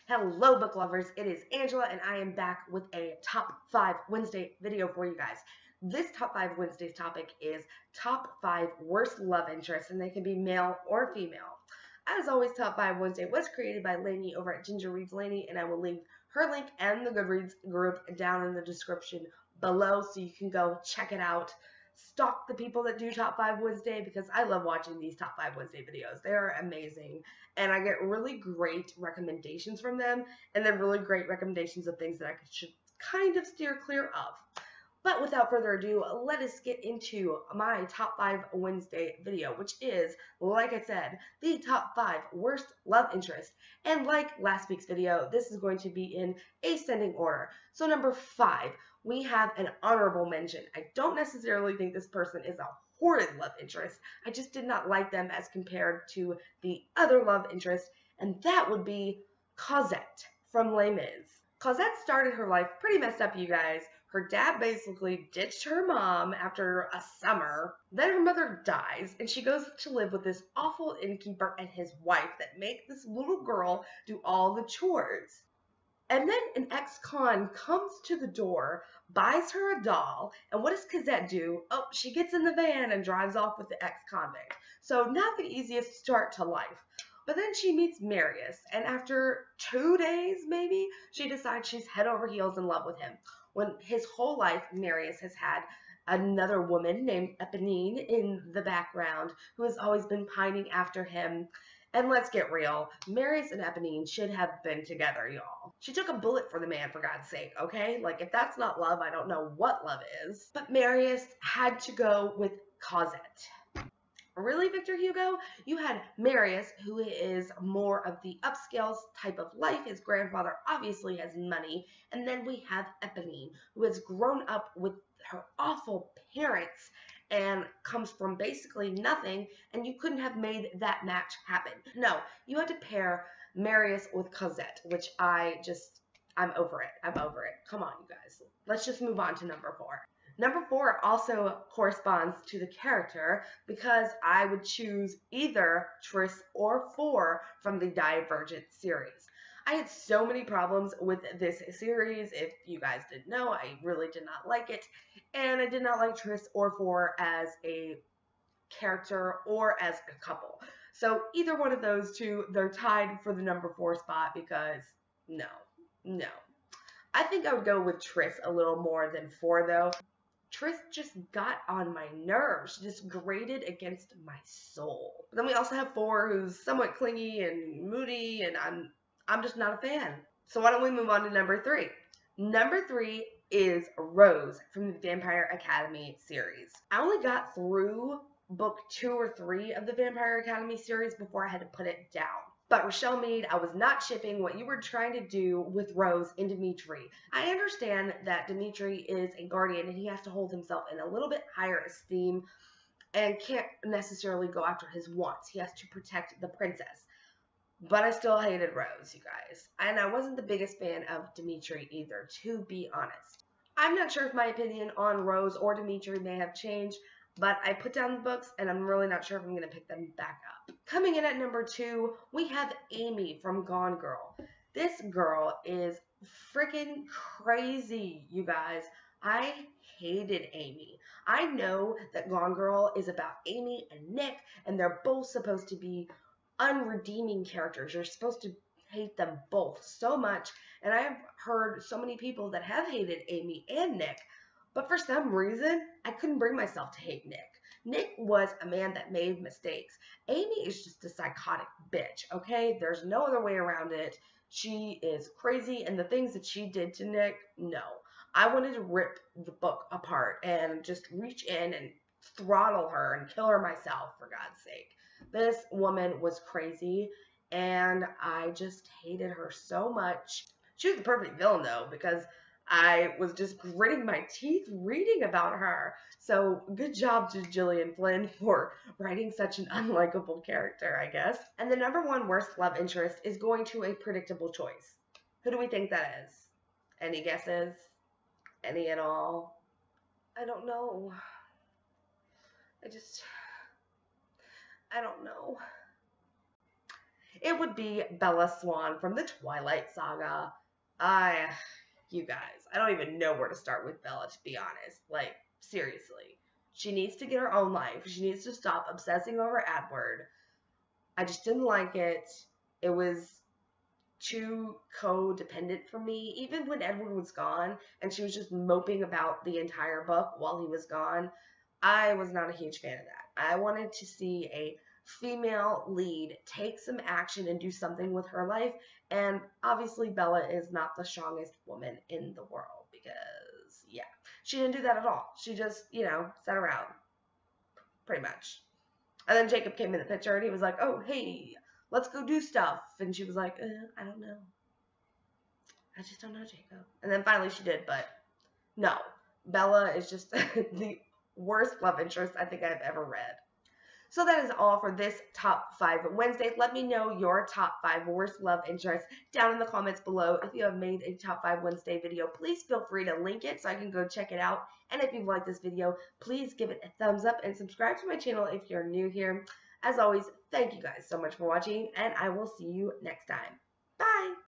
Hello book lovers, it is Angela and I am back with a top 5 Wednesday video for you guys. This top 5 Wednesdays topic is top 5 worst love interests, and they can be male or female. As always, top 5 Wednesday was created by Lainey over at Ginger Reads Lainey, and I will leave her link and the Goodreads group down in the description below so you can go check it out. Stalk the people that do Top 5 Wednesday because I love watching these Top 5 Wednesday videos. They are amazing, and I get really great recommendations from them, and then really great recommendations of things that I should kind of steer clear of. But without further ado, let us get into my Top 5 Wednesday video, which is, like I said, the top 5 worst love interest. And like last week's video, this is going to be in ascending order. So number 5, we have an honorable mention. I don't necessarily think this person is a horrid love interest. I just did not like them as compared to the other love interest, and that would be Cazzette from Les Mis. Cazzette started her life pretty messed up, you guys. Her dad basically ditched her mom after a summer. Then her mother dies, and she goes to live with this awful innkeeper and his wife that make this little girl do all the chores. And then an ex-con comes to the door, buys her a doll, and what does Cazzette do? Oh, she gets in the van and drives off with the ex-convict. So not the easiest start to life. But then she meets Marius, and after 2 days, maybe, she decides she's head over heels in love with him. When his whole life, Marius has had another woman named Eponine in the background who has always been pining after him. And let's get real, Marius and Eponine should have been together, y'all. She took a bullet for the man, for God's sake, okay? Like, if that's not love, I don't know what love is. But Marius had to go with Cazzette. Really, Victor Hugo? You had Marius, who is more of the upscale type of life. His grandfather obviously has money. And then we have Eponine, who has grown up with her awful parents and comes from basically nothing, and you couldn't have made that match happen. No, you had to pair Marius with Cazzette, which I'm over it. I'm over it. Come on, you guys. Let's just move on to number 4. Number 4 also corresponds to the character because I would choose either Tris or 4 from the Divergent series. I had so many problems with this series. If you guys didn't know, I really did not like it. And I did not like Tris or 4 as a character or as a couple. So either one of those two, they're tied for the number 4 spot because no. I think I would go with Tris a little more than 4 though. Tris just got on my nerves. She just grated against my soul. But then we also have 4 who's somewhat clingy and moody, and I'm just not a fan. So why don't we move on to number 3? Number 3 is Rose from the Vampire Academy series. I only got through book 2 or 3 of the Vampire Academy series before I had to put it down. But Rochelle Mead, I was not shipping what you were trying to do with Rose and Dimitri. I understand that Dimitri is a guardian and he has to hold himself in a little bit higher esteem and can't necessarily go after his wants. He has to protect the princess. But I still hated Rose, you guys. And I wasn't the biggest fan of Dimitri either, to be honest. I'm not sure if my opinion on Rose or Dimitri may have changed, but I put down the books, and I'm really not sure if I'm going to pick them back up. Coming in at number 2, we have Amy from Gone Girl. This girl is freaking crazy, you guys. I hated Amy. I know that Gone Girl is about Amy and Nick, and they're both supposed to be unredeeming characters. You're supposed to hate them both so much, and I've heard so many people that have hated Amy and Nick. But for some reason, I couldn't bring myself to hate Nick. Nick was a man that made mistakes. Amy is just a psychotic bitch, okay? There's no other way around it. She is crazy, and the things that she did to Nick, no. I wanted to rip the book apart and just reach in and throttle her and kill her myself, for God's sake. This woman was crazy, and I just hated her so much. She was the perfect villain, though, because I was just gritting my teeth reading about her. So good job to Gillian Flynn for writing such an unlikable character, I guess. And the number 1 worst love interest is going to a predictable choice. Who do we think that is? Any guesses? Any at all? I don't know. I don't know. it would be Bella Swan from the Twilight Saga. You guys, I don't even know where to start with Bella, to be honest. Like, seriously. She needs to get her own life. She needs to stop obsessing over Edward. I just didn't like it. It was too codependent for me. Even when Edward was gone and she was just moping about the entire book while he was gone, I was not a huge fan of that. I wanted to see a female lead take some action and do something with her life, and obviously Bella is not the strongest woman in the world because, yeah, she didn't do that at all. She just, sat around, pretty much. And then Jacob came in the picture and he was like, oh, hey, let's go do stuff. And she was like, I don't know. I just don't know, Jacob. And then finally she did, but no. Bella is just the worst love interest I think I've ever read. So that is all for this Top 5 Wednesday. Let me know your top 5 worst love interests down in the comments below. If you have made a Top 5 Wednesday video, please feel free to link it so I can go check it out. And if you've liked this video, please give it a thumbs up and subscribe to my channel if you're new here. As always, thank you guys so much for watching, and I will see you next time.